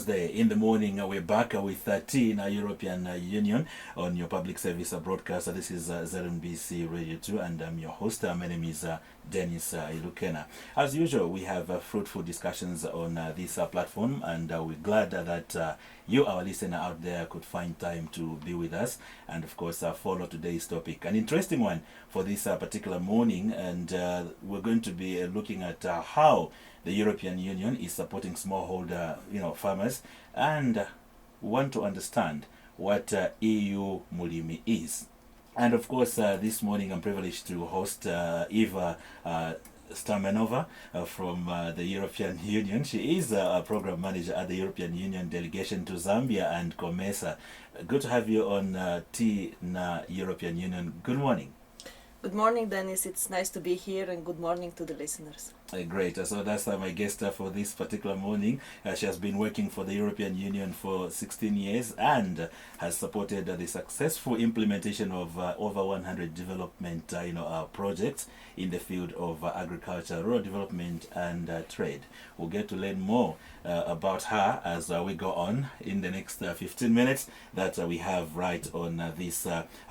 Tuesday in the morning. We're back with tea in our European Union on your public service broadcast. This is ZNBC Radio 2, and I'm your host. My name is Dennis Ilukena. As usual, we have fruitful discussions on this platform, and we're glad that you, our listener out there, could find time to be with us and, of course, follow today's topic. An interesting one for this particular morning, and we're going to be looking at how the European Union is supporting smallholder, farmers, and want to understand what EU4MULIMI is. And of course, this morning I'm privileged to host Eva Stamenova from the European Union. She is a program manager at the European Union delegation to Zambia and COMESA. Good to have you on Tea na European Union. Good morning. Good morning, Dennis. It's nice to be here, and good morning to the listeners. Great. So that's my guest for this particular morning. She has been working for the European Union for 16 years and has supported the successful implementation of over 100 development projects in the field of agriculture, rural development, and trade. We'll get to learn more about her as we go on in the next 15 minutes that we have right on this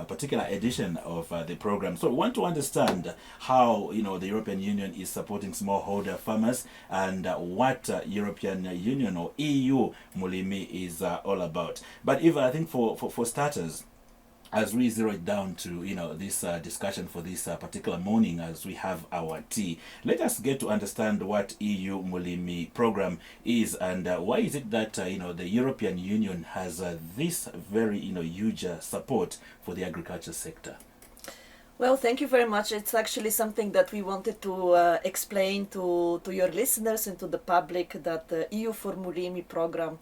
particular edition of the program. So we want to understand how the European Union is supporting smallholder farmers and what European Union or EU4MULIMI is all about. But Eva, I think for starters, as we zero it down to this discussion for this particular morning, as we have our tea, let us get to understand what EU4MULIMI program is and why is it that the European Union has this very huge support for the agriculture sector. Well, thank you very much. It's actually something that we wanted to explain to your listeners and to the public, that the EU4MULIMI program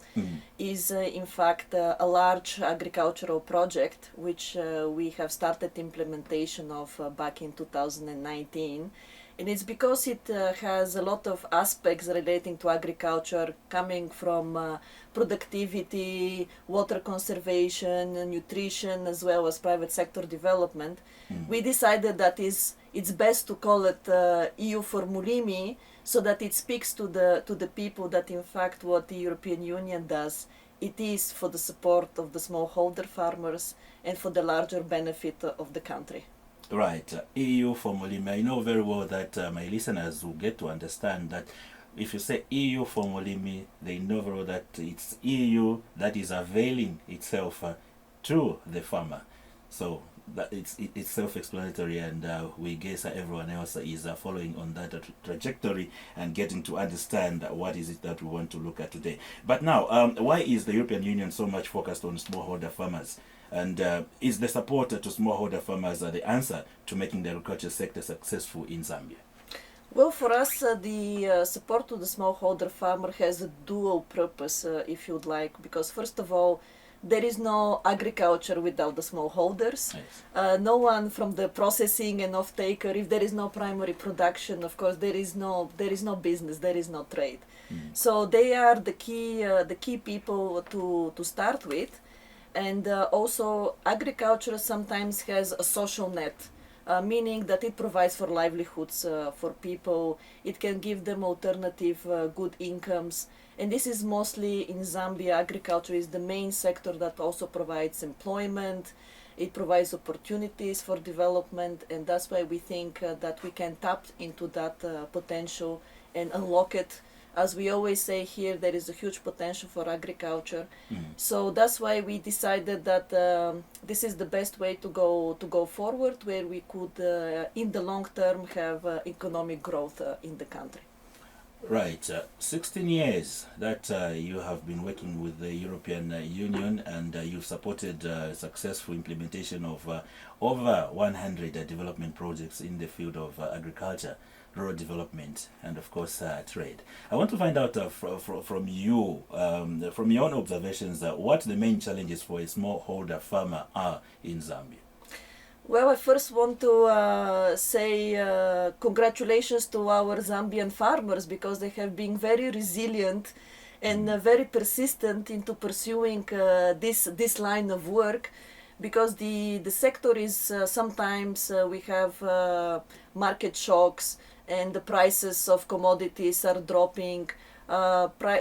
is in fact a large agricultural project which we have started implementation of back in 2019. And it's because it has a lot of aspects relating to agriculture, coming from productivity, water conservation, nutrition, as well as private sector development. We decided that it's best to call it EU4MULIMI, so that it speaks to the people that in fact what the European Union does, it is for the support of the smallholder farmers and for the larger benefit of the country. Right, EU4MULIMI. I know very well that my listeners will get to understand that if you say EU4MULIMI, they know very well that it's EU that is availing itself to the farmer. So that it's self-explanatory, and we guess everyone else is following on that trajectory and getting to understand what is it that we want to look at today. But now, why is the European Union so much focused on smallholder farmers? And is the support to smallholder farmers the answer to making the agriculture sector successful in Zambia? Well, for us, the support to the smallholder farmer has a dual purpose, if you'd like, because first of all, there is no agriculture without the smallholders. Yes. No one from the processing and off-taker. If there is no primary production, of course, there is no business, there is no trade. So they are the key people to start with. And also agriculture sometimes has a social net, meaning that it provides for livelihoods for people. It can give them alternative good incomes. And this is mostly in Zambia. Agriculture is the main sector that also provides employment. It provides opportunities for development. And that's why we think that we can tap into that potential and unlock it. As we always say here, there is a huge potential for agriculture. So that's why we decided that this is the best way to go forward, where we could, in the long term, have economic growth in the country. Right. 16 years that you have been working with the European Union, and you've supported successful implementation of over 100 development projects in the field of agriculture, rural development, and of course trade. I want to find out from you, from your own observations, what the main challenges for a smallholder farmer are in Zambia. Well, I first want to say congratulations to our Zambian farmers, because they have been very resilient and very persistent into pursuing this line of work, because the sector is sometimes we have market shocks and the prices of commodities are dropping.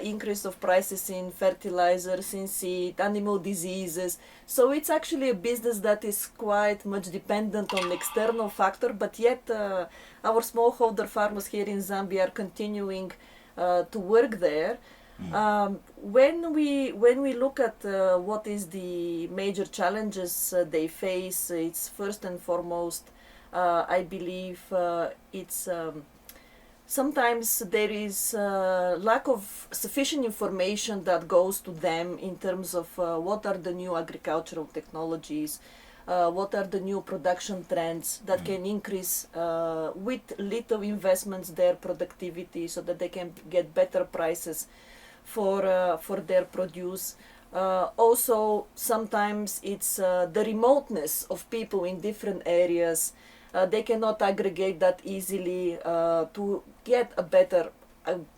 increase of prices in fertilizers, in seed, animal diseases. So it's actually a business that is quite much dependent on external factor, but yet our smallholder farmers here in Zambia are continuing to work there. When we look at what is the major challenges they face, it's first and foremost, I believe, it's sometimes there is lack of sufficient information that goes to them in terms of what are the new agricultural technologies, what are the new production trends that can increase with little investments their productivity so that they can get better prices for their produce. Also, sometimes it's the remoteness of people in different areas. They cannot aggregate that easily to get a better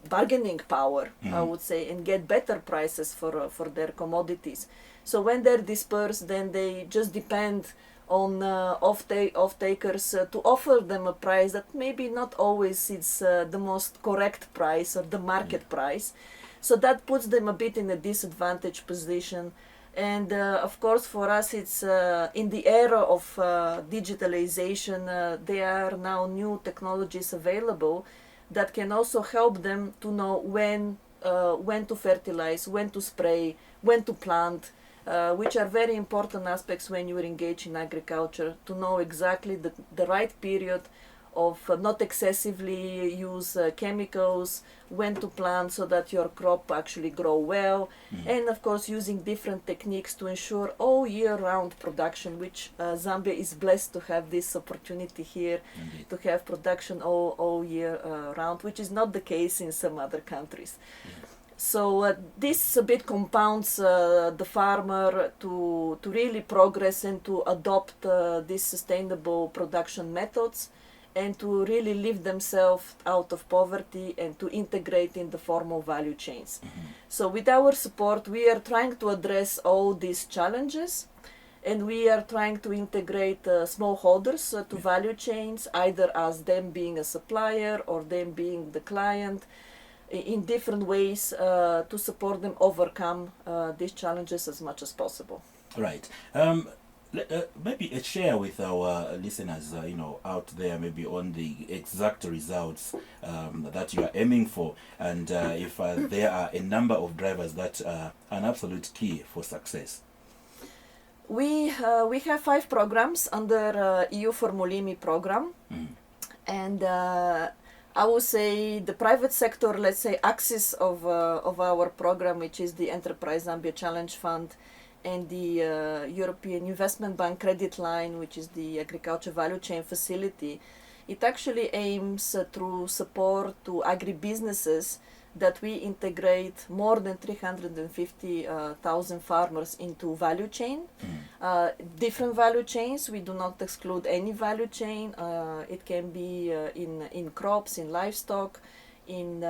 bargaining power, I would say, and get better prices for their commodities. So when they're dispersed, then they just depend on off-takers to offer them a price that maybe not always is the most correct price or the market price. So that puts them a bit in a disadvantaged position. And of course, for us, it's in the era of digitalization, there are now new technologies available that can also help them to know when to fertilize, when to spray, when to plant, which are very important aspects when you engage in agriculture, to know exactly the right period of not excessively use chemicals, when to plant so that your crop actually grow well, and of course using different techniques to ensure all year round production, which Zambia is blessed to have this opportunity here. Indeed. To have production all year round, which is not the case in some other countries. So this a bit compounds the farmer to really progress and to adopt these sustainable production methods, and to really lift themselves out of poverty and to integrate in the formal value chains. So with our support, we are trying to address all these challenges, and we are trying to integrate smallholders to value chains, either as them being a supplier or them being the client, in different ways to support them overcome these challenges as much as possible. Right. Maybe share with our listeners, out there, maybe on the exact results that you are aiming for, and if there are a number of drivers that are an absolute key for success. We have 5 programs under EU4MULIMI program, and I would say the private sector, let's say, axis of our program, which is the Enterprise Zambia Challenge Fund, and the European Investment Bank credit line, which is the agriculture value chain facility, it actually aims through support to agribusinesses that we integrate more than 350,000 farmers into value chain. Different value chains, we do not exclude any value chain. It can be in crops, in livestock, in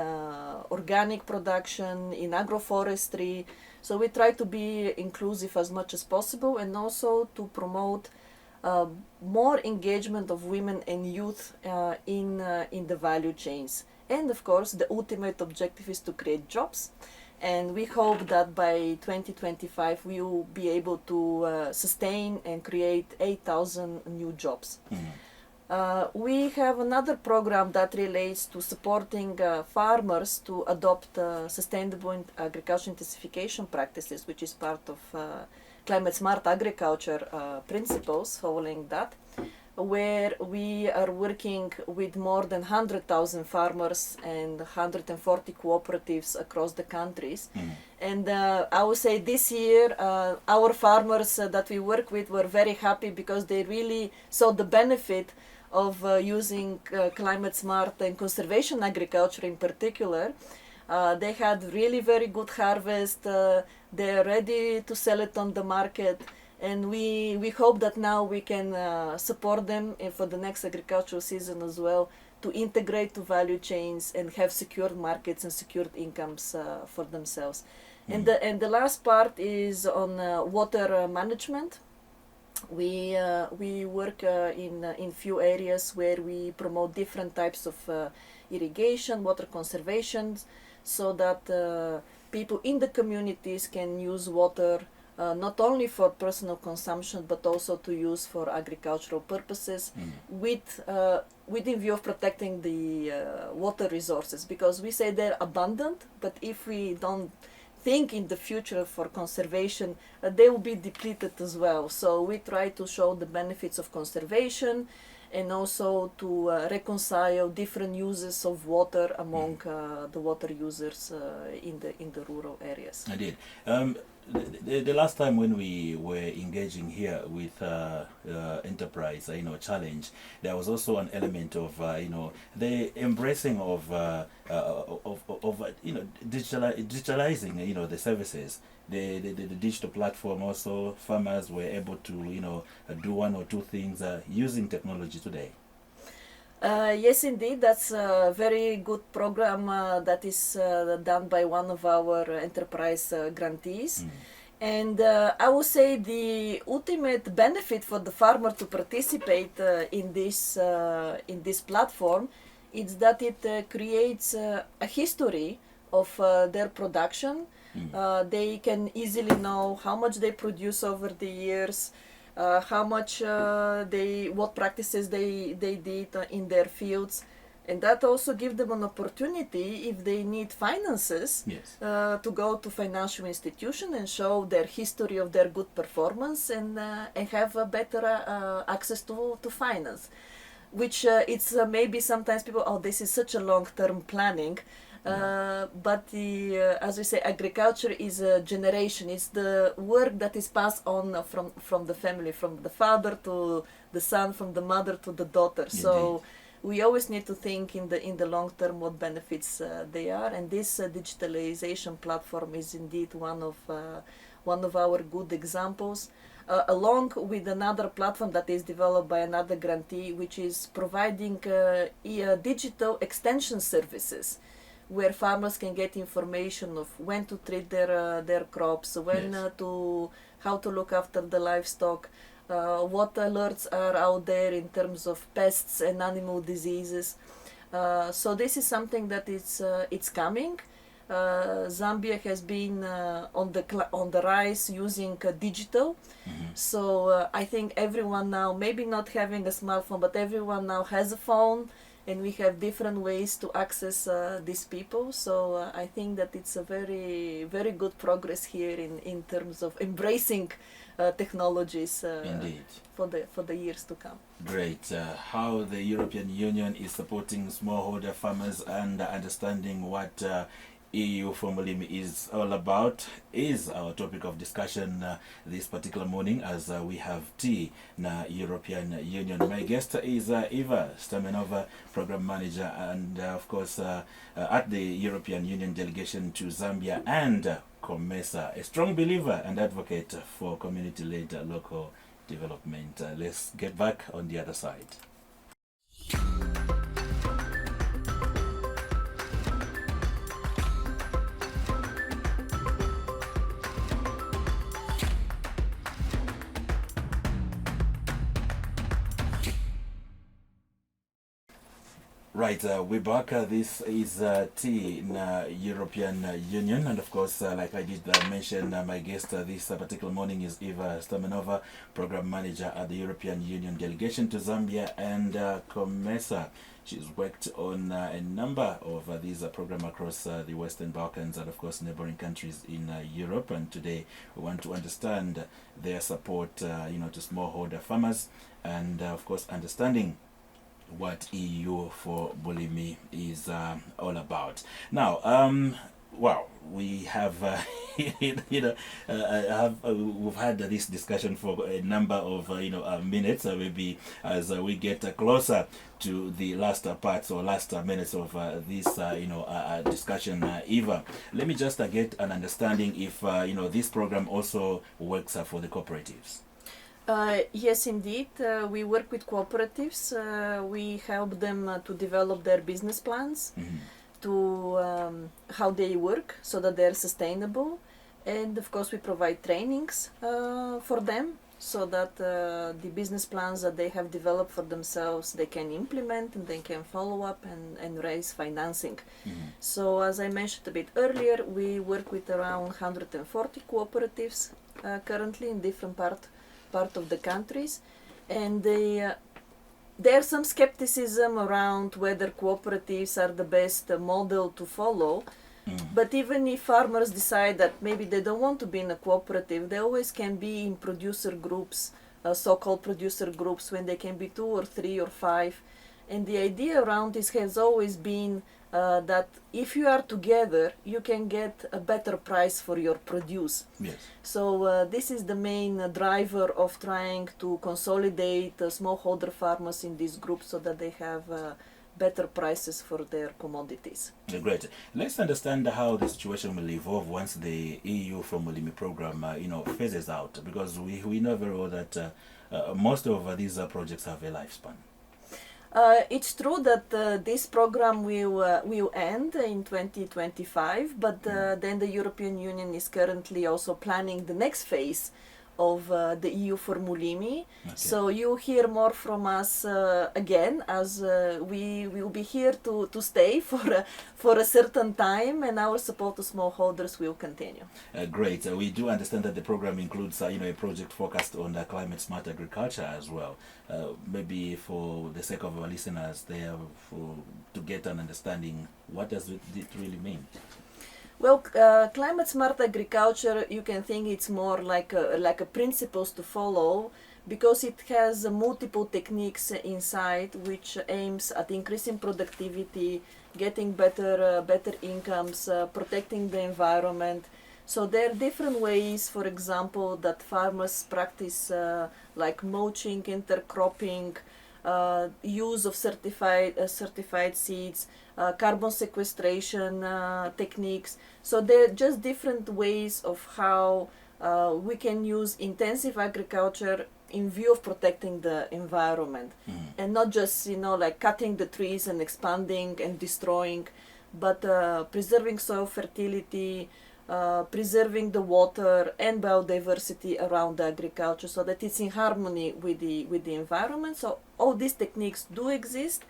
organic production, in agroforestry. So we try to be inclusive as much as possible, and also to promote more engagement of women and youth in the value chains. And of course, the ultimate objective is to create jobs. And we hope that by 2025, we will be able to sustain and create 8,000 new jobs. We have another program that relates to supporting farmers to adopt sustainable agriculture intensification practices, which is part of climate smart agriculture principles following that, where we are working with more than 100,000 farmers and 140 cooperatives across the countries. And I would say this year, our farmers that we work with were very happy because they really saw the benefit of using climate smart and conservation agriculture in particular. They had really very good harvest. They're ready to sell it on the market. And we hope that now we can support them for the next agricultural season as well, to integrate to value chains and have secured markets and secured incomes for themselves. And the last part is on water management. We work in few areas where we promote different types of irrigation, water conservation. so that people in the communities can use water not only for personal consumption but also to use for agricultural purposes, within view of protecting the water resources, because we say they're abundant, but if we don't think in the future for conservation, they will be depleted as well. So we try to show the benefits of conservation and also to reconcile different uses of water among the water users in the rural areas. Indeed. The last time when we were engaging here with enterprise, challenge, there was also an element of the embracing of digitalizing the services. The digital platform also, farmers were able to do one or two things using technology today. Yes, indeed, that's a very good program that is done by one of our enterprise grantees. And I would say the ultimate benefit for the farmer to participate in this platform is that it creates a history of their production. They can easily know how much they produce over the years, how much what practices they did in their fields, and that also gives them an opportunity, if they need finances, to go to financial institution and show their history of their good performance and have a better access to finance, which it's maybe sometimes people, oh, this is such a long-term planning. But as we say, agriculture is a generation. It's the work that is passed on from the family, from the father to the son, from the mother to the daughter. Indeed. So we always need to think in the long term what benefits they are, and this digitalization platform is indeed one of our good examples. Along with another platform that is developed by another grantee, which is providing digital extension services, where farmers can get information of when to treat their crops, when how to look after the livestock, what alerts are out there in terms of pests and animal diseases. So this is something that it's coming. Zambia has been on the rise using digital. So I think everyone now, maybe not having a smartphone, but everyone now has a phone, and we have different ways to access these people. So I think that it's a very, very good progress here in terms of embracing technologies for the years to come. Great. How the European Union is supporting smallholder farmers and understanding what EU4MULIMI is all about is our topic of discussion this particular morning, as we have tea na European Union. My guest is Eva Stamenova, Program Manager, and of course at the European Union delegation to Zambia, and COMESA, a strong believer and advocate for community-led local development. Let's get back on the other side. Right, we're back. This is tea in European Union, and of course, like I did mention, my guest this particular morning is Eva Stamenova, Program Manager at the European Union delegation to Zambia and COMESA. She's worked on a number of these programs across the Western Balkans and, of course, neighboring countries in Europe. And today we want to understand their support, to smallholder farmers, and, of course, understanding what EU4MULIMI is all about. Now, well, we have, we've had this discussion for a number of, minutes. Maybe as we get closer to the last parts or last minutes of this, discussion, Eva, let me just get an understanding if, this program also works for the cooperatives. Yes, indeed. We work with cooperatives. We help them to develop their business plans, to how they work so that they're sustainable. And of course, we provide trainings for them so that the business plans that they have developed for themselves they can implement and they can follow up and raise financing. So as I mentioned a bit earlier, we work with around 140 cooperatives currently in different part of the countries, and there's some skepticism around whether cooperatives are the best model to follow. But even if farmers decide that maybe they don't want to be in a cooperative, they always can be in producer groups, so-called producer groups, when they can be 2 or 3 or 5. And the idea around this has always been that if you are together, you can get a better price for your produce. Yes. So this is the main driver of trying to consolidate smallholder farmers in this group so that they have better prices for their commodities. Great. Let's understand how the situation will evolve once the EU4MULIMI program, phases out, because we know very well that most of these projects have a lifespan. It's true that this program will end in 2025, but then the European Union is currently also planning the next phase of the EU4MULIMI. Okay. So you hear more from us again, as we will be here to stay for a certain time, and our support to smallholders will continue. Great. We do understand that the program includes a project focused on climate smart agriculture as well. Maybe for the sake of our listeners there, to get an understanding, what does it really mean? Well, climate smart agriculture, you can think it's more like a principles to follow, because it has multiple techniques inside which aims at increasing productivity, getting better incomes, protecting the environment. So there are different ways, for example, that farmers practice, like mulching, intercropping, use of certified seeds, carbon sequestration techniques. So there are just different ways of how we can use intensive agriculture in view of protecting the environment, and not just like cutting the trees and expanding and destroying, but preserving soil fertility, preserving the water and biodiversity around the agriculture, so that it's in harmony with the environment. So all these techniques do exist.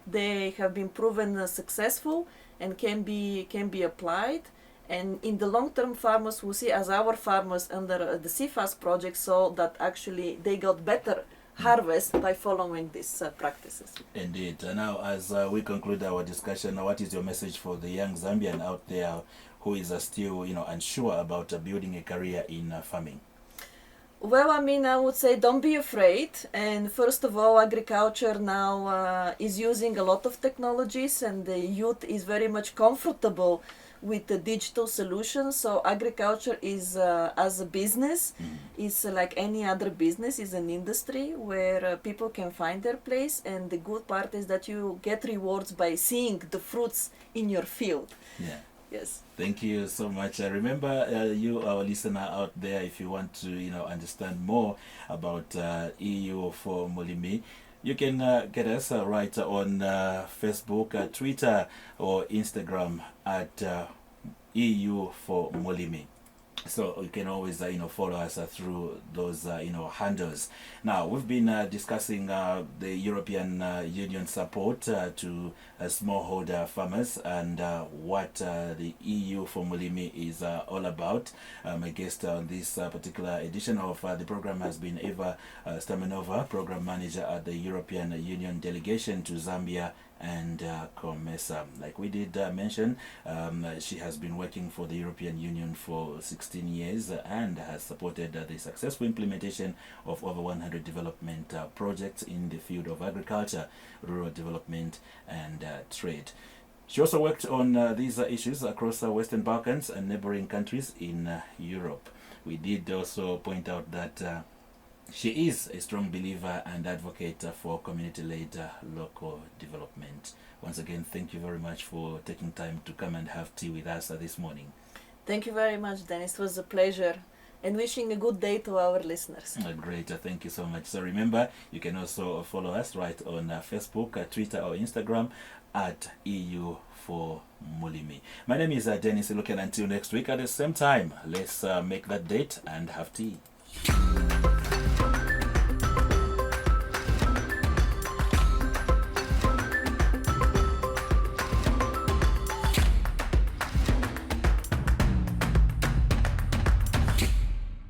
They have been proven successful and can be applied. And in the long term, farmers will see, as our farmers under the CFAS project saw, that actually they got better harvest by following these practices. Indeed. Now, as we conclude our discussion, what is your message for the young Zambian out there who is still unsure about building a career in farming? Well, I would say don't be afraid. And first of all, agriculture now is using a lot of technologies, and the youth is very much comfortable with the digital solutions. So agriculture is, as a business, is like any other business, is an industry where people can find their place. And the good part is that you get rewards by seeing the fruits in your field. Yeah. Yes. Thank you so much. Remember, you, our listener out there, if you want to, understand more about EU4MULIMI, you can get us right on Facebook, Twitter, or Instagram at EU4MULIMI. So you can always follow us through those handles. Now, we've been discussing the European Union support to smallholder farmers and what the EU4MULIMI is all about. My guest on this particular edition of the program has been Eva Stamenova, Program Manager at the European Union Delegation to Zambia and COMESA. Like we did mention, she has been working for the European Union for 16 years and has supported the successful implementation of over 100 development projects in the field of agriculture, rural development and trade. She also worked on these issues across the Western Balkans and neighboring countries in Europe. We did also point out that she is a strong believer and advocate for community-led local development. Once again, thank you very much for taking time to come and have tea with us this morning. Thank you very much, Dennis. It was a pleasure. And wishing a good day to our listeners. Great. Thank you so much. So remember, you can also follow us right on Facebook, Twitter or Instagram at EU4MULIMI. My name is Dennis. Looking until next week at the same time. Let's make that date and have tea. you.